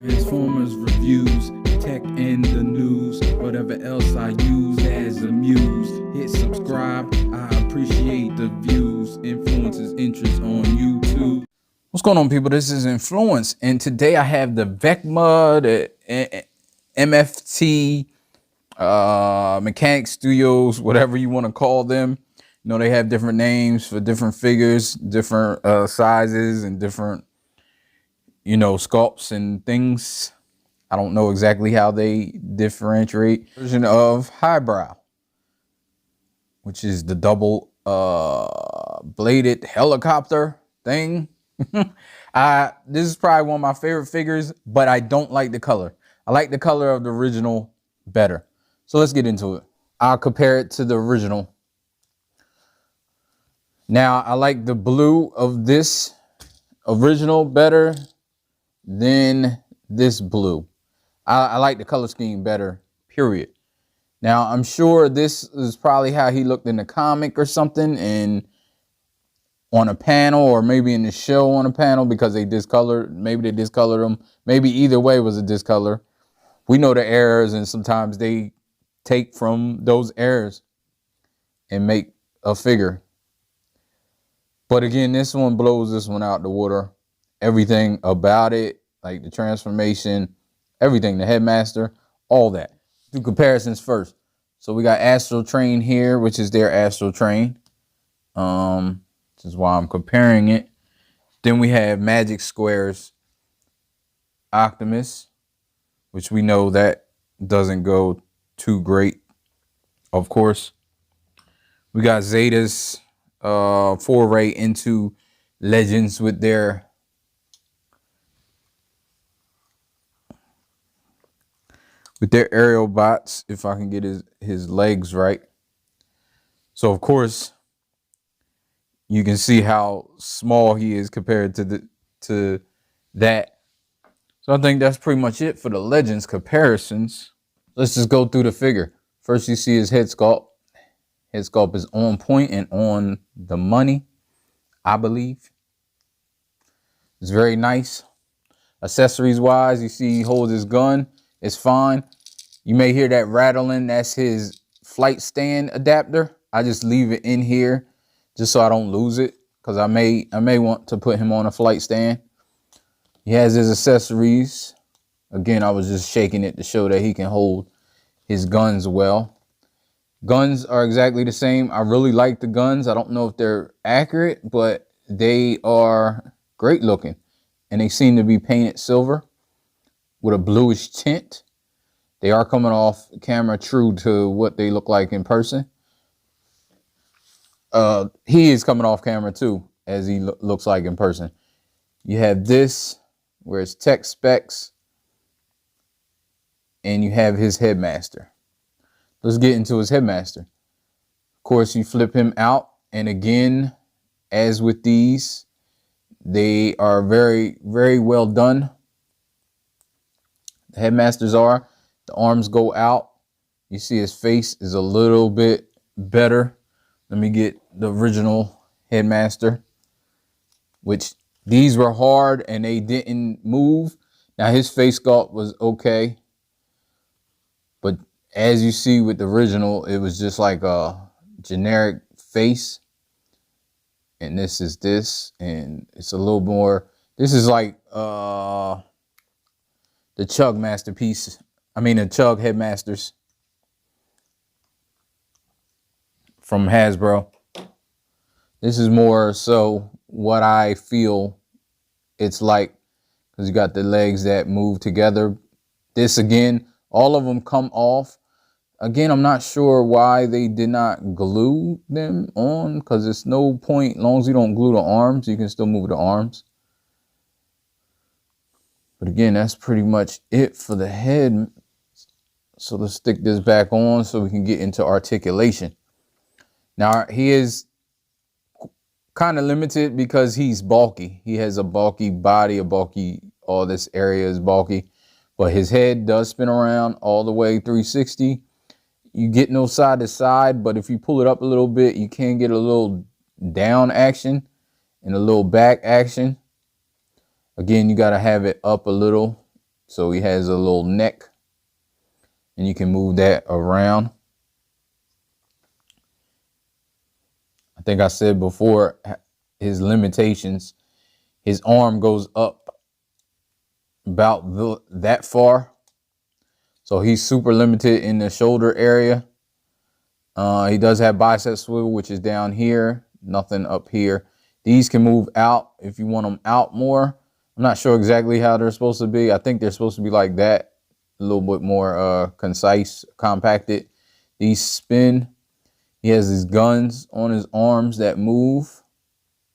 Transformers reviews, tech and the news, whatever else I use as a muse. Hit subscribe, I appreciate the views. Influences interest on YouTube. What's going on, people? This is Influence, and today I have the VECMA, the MFT, Mechanic Studios, whatever you want to call them. You know, they have different names for different figures, different sizes, and different, you know, sculpts and things. I don't know exactly how they differentiate. Version of Highbrow, which is the double bladed helicopter thing. This is probably one of my favorite figures, but I don't like the color. I like the color of the original better. So let's get into it. I'll compare it to the original. Now, I like the blue of this original better than this blue. I like the color scheme better, period. Now, I'm sure this is probably how he looked in the comic or something, and on a panel, or maybe in the show on a panel, because they discolored. Maybe they discolored them. Maybe either way was a discolor. We know the errors, and sometimes they take from those errors and make a figure. But again, this one blows this one out the water. Everything about it, like the transformation, everything, the Headmaster, all that. Do comparisons first. So we got Astral Train here, which is their Astral Train. This is why I'm comparing it. Then we have Magic Square's Optimus, which we know that doesn't go too great, of course. We got Zeta's foray into Legends with their aerial bots, if I can get his legs right. So of course you can see how small he is compared to that. So I think that's pretty much it for the Legends comparisons. Let's just go through the figure. First, you see his head sculpt. Head sculpt is on point and on the money, I believe. It's very nice. Accessories wise, you see he holds his gun. It's fine. You may hear that rattling. That's his flight stand adapter. I just leave it in here just so I don't lose it, because I may want to put him on a flight stand. He has his accessories. Again, I was just shaking it to show that he can hold his guns well. Guns are exactly the same. I really like the guns. I don't know if they're accurate, but they are great looking. And they seem to be painted silver with a bluish tint. They are coming off camera true to what they look like in person. He is coming off camera too, as he looks like in person. You have this, where it's tech specs, and you have his Headmaster. Let's get into his Headmaster. Of course, you flip him out, and again, as with these, they are very, very well done. The Headmasters are. The arms go out. You see his face is a little bit better. Let me get the original Headmaster, which these were hard and they didn't move. Now his face sculpt was okay, but as you see with the original, it was just like a generic face. And this is this, and it's a little more, this is like the Chug masterpiece. I mean the Chug Headmasters from Hasbro. This is more so what I feel it's like, because you got the legs that move together. This again, all of them come off. Again, I'm not sure why they did not glue them on, because there's no point. As long as you don't glue the arms, you can still move the arms. But again, that's pretty much it for the head. So let's stick this back on so we can get into articulation. Now, he is kind of limited because he's bulky. He has a bulky body, all this area is bulky. But his head does spin around all the way 360. You get no side to side, but if you pull it up a little bit, you can get a little down action and a little back action. Again, you got to have it up a little So he has a little neck, and you can move that around. I think I said before his limitations. His arm goes up about that far. So he's super limited in the shoulder area. He does have bicep swivel, which is down here, nothing up here. These can move out if you want them out more. I'm not sure exactly how they're supposed to be. I think they're supposed to be like that, a little bit more concise, compacted. These spin. He has these guns on his arms that move.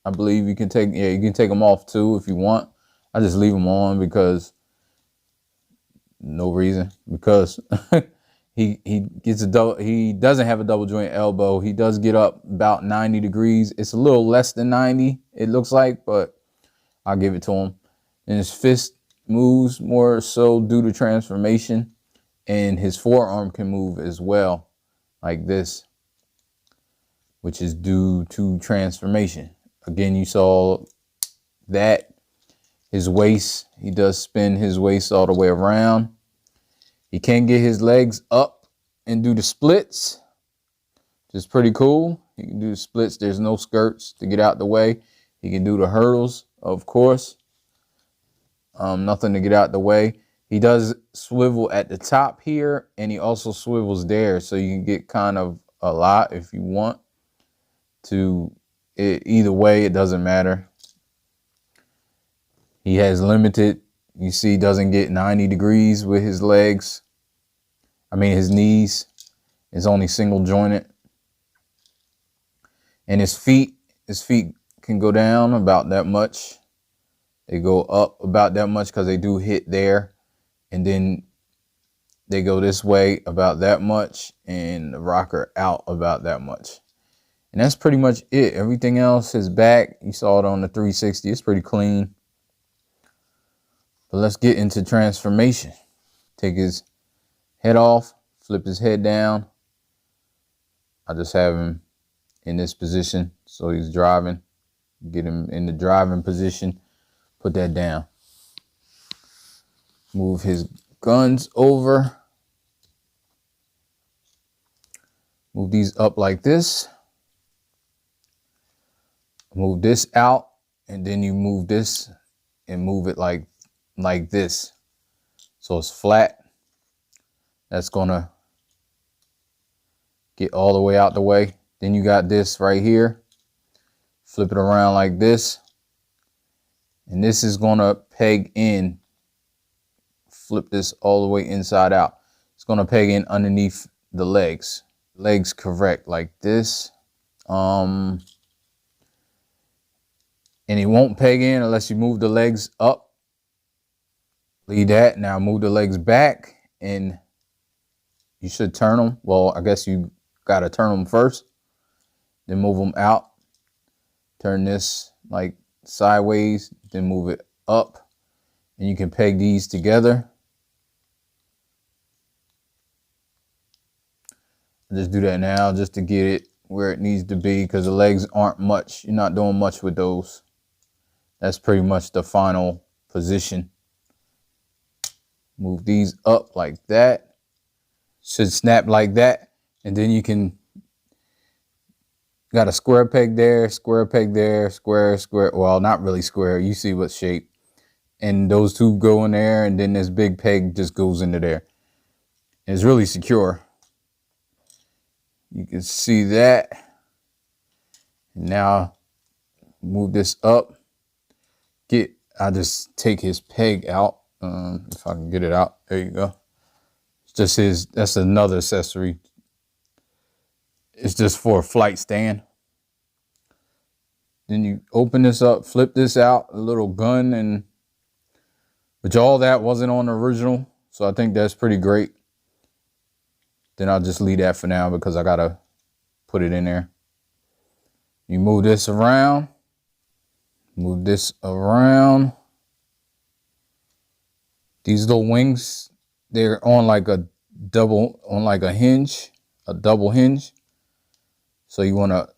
I believe you can take, you can take them off too if you want. I just leave them on because no reason, because he gets a double, he doesn't have a double joint elbow. He does get up about 90 degrees. It's a little less than 90, it looks like, but I'll give it to him. And his fist moves more so due to transformation, and his forearm can move as well, like this, which is due to transformation. Again, you saw that. His waist, he does spin his waist all the way around. He can get his legs up and do the splits, which is pretty cool. He can do the splits. There's no skirts to get out the way. He can do the hurdles, of course. Nothing to get out the way. He does swivel at the top here, and he also swivels there, so you can get kind of a lot if you want to. Either way, it doesn't matter. He has limited, you see, doesn't get 90 degrees with his legs. I mean, his knees is only single jointed. And his feet can go down about that much. They go up about that much because they do hit there. And then they go this way about that much, and the rocker out about that much. And that's pretty much it. Everything else, his back, you saw it on the 360. It's pretty clean. But let's get into transformation. Take his head off, flip his head down. I just have him in this position, so he's driving. Get him in the driving position, put that down. Move his guns over. Move these up like this. Move this out, and then you move this and move it like this. So it's flat. That's gonna get all the way out the way. Then you got this right here. Flip it around like this. And this is gonna peg in. Flip this all the way inside out. It's gonna peg in underneath the legs. Legs correct like this. And it won't peg in unless you move the legs up. Leave that. Now move the legs back, and you should turn them. Well, I guess you got to turn them first, then move them out. Turn this like sideways, then move it up, and you can peg these together. Just do that now just to get it where it needs to be, because the legs aren't much. You're not doing much with those. That's pretty much the final position. Move these up like that. Should snap like that. And then you can, got a square peg there, square, square. Well, not really square. You see what shape. And those two go in there, and then this big peg just goes into there. It's really secure. You can see that. Now move this up. I just take his peg out. If I can get it out. There you go. It's just his, that's another accessory. It's just for a flight stand. Then you open this up, flip this out, a little gun, but all that wasn't on the original. So I think that's pretty great. Then I'll just leave that for now because I gotta put it in there. You move this around. Move this around. These little wings, they're on like a hinge, a double hinge. So you want to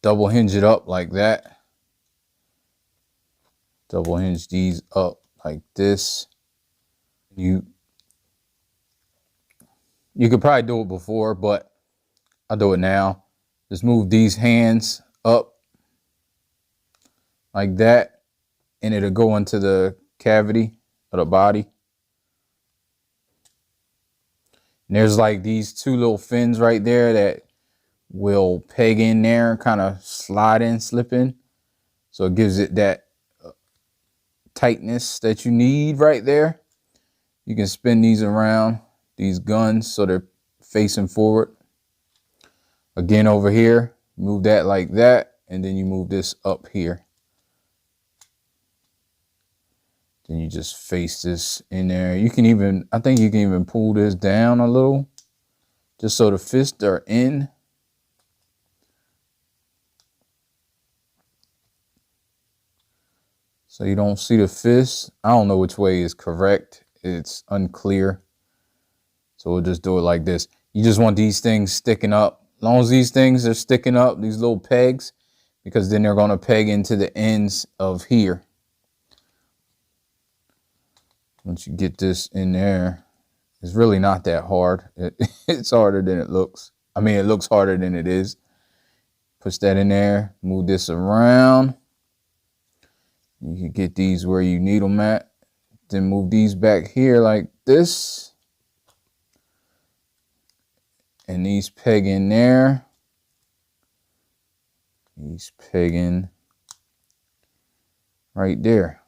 double hinge it up like that. Double hinge these up like this. You could probably do it before, but I'll do it now. Just move these hands up like that, and it'll go into the cavity of the body. And there's like these two little fins right there that will peg in there and kind of slide in, slip in. So it gives it that tightness that you need right there. You can spin these around, these guns, so they're facing forward. Again, over here, move that like that, and then you move this up here. Then you just face this in there. You can even, I think you can even pull this down a little, just so the fists are in. So you don't see the fist. I don't know which way is correct. It's unclear. So we'll just do it like this. You just want these things sticking up. As long as these things are sticking up, these little pegs, because then they're going to peg into the ends of here. Once you get this in there, it's really not that hard. It's harder than it looks. I mean, it looks harder than it is. Push that in there, move this around. You can get these where you need them at. Then move these back here like this. And these peg in there. These peg in right there.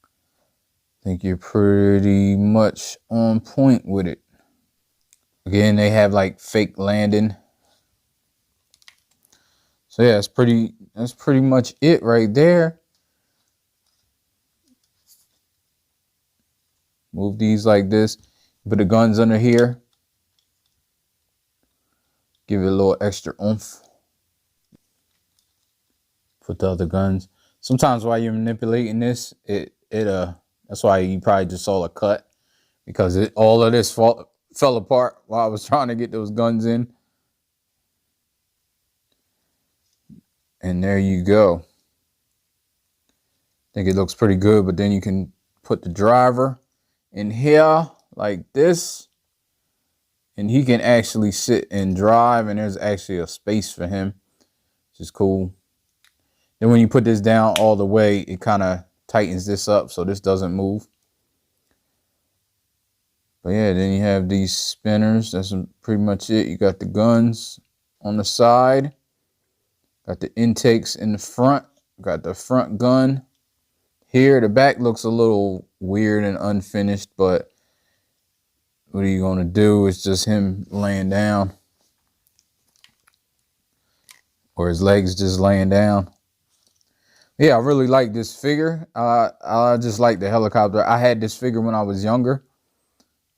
I think you're pretty much on point with it. Again, they have like fake landing. So yeah, that's pretty much it right there. Move these like this. Put the guns under here. Give it a little extra oomph. Put the other guns. Sometimes while you're manipulating this, that's why you probably just saw a cut, because all of this fell apart while I was trying to get those guns in. And there you go. I think it looks pretty good, but then you can put the driver in here like this, and he can actually sit and drive, and there's actually a space for him, which is cool. Then when you put this down all the way, it kind of tightens this up so this doesn't move. But yeah, then you have these spinners. That's pretty much it. You got the guns on the side, got the intakes in the front, got the front gun here. The back looks a little weird and unfinished, but what are you going to do? It's just him laying down, or his legs just laying down. Yeah, I really like this figure. I just like the helicopter. I had this figure when I was younger.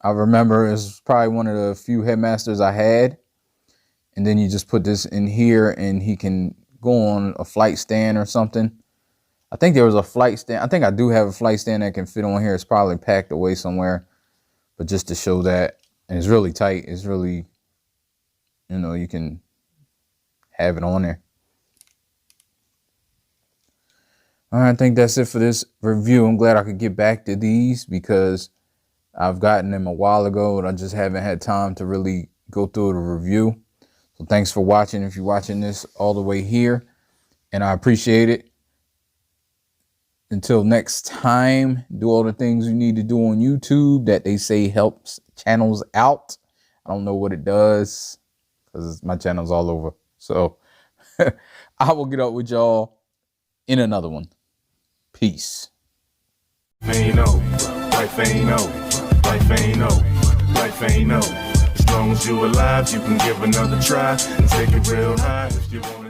I remember it's probably one of the few Headmasters I had. And then you just put this in here and he can go on a flight stand or something. I think there was a flight stand. I think I do have a flight stand that can fit on here. It's probably packed away somewhere. But just to show that, and it's really tight. It's really, you know, you can have it on there. All right, I think that's it for this review. I'm glad I could get back to these because I've gotten them a while ago and I just haven't had time to really go through the review. So thanks for watching if you're watching this all the way here, and I appreciate it. Until next time, do all the things you need to do on YouTube that they say helps channels out. I don't know what it does because my channel's all over. So I will get up with y'all in another one. Peace. Life ain't over. Life ain't over. Life ain't over. As long as you alive, you can give another try and take it real high if you want.